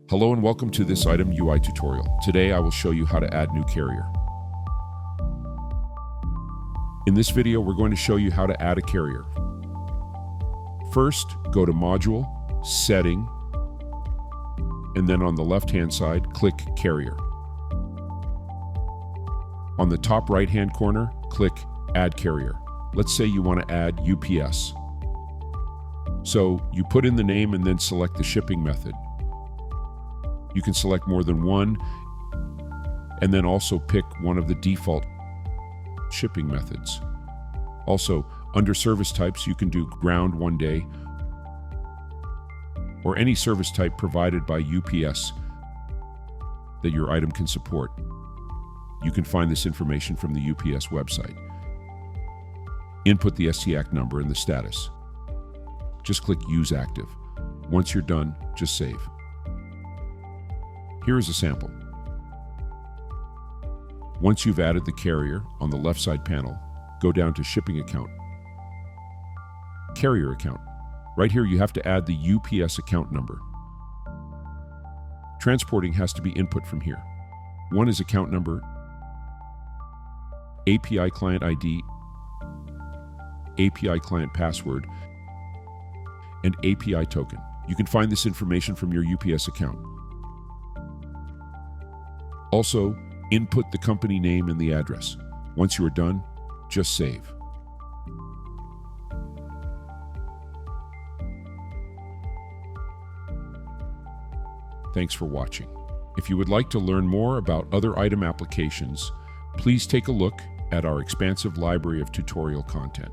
Hello and welcome to this Item UI tutorial. Today I will show you how to add new carrier. In this video, we're going to show you how to add a carrier. First, go to Module, Setting, and then on the left-hand side, click Carrier. On the top right-hand corner, click Add Carrier. Let's say you want to add UPS. So you put in the name and then select the shipping method. You can select more than one, and then also pick one of the default shipping methods. Also, under service types, you can do ground 1 day, or any service type provided by UPS that your item can support. You can find this information from the UPS website. Input the STAC number and the status. Just click Use Active. Once you're done, just save. Here is a sample. Once you've added the carrier, on the left side panel, go down to Shipping Account. Carrier Account. Right here you have to add the UPS account number. Transporting has to be input from here. One is account number, API client ID, API client password, and API token. You can find this information from your UPS account. Also, input the company name and the address. Once you are done, just save. Thanks for watching. If you would like to learn more about other item applications, please take a look at our expansive library of tutorial content.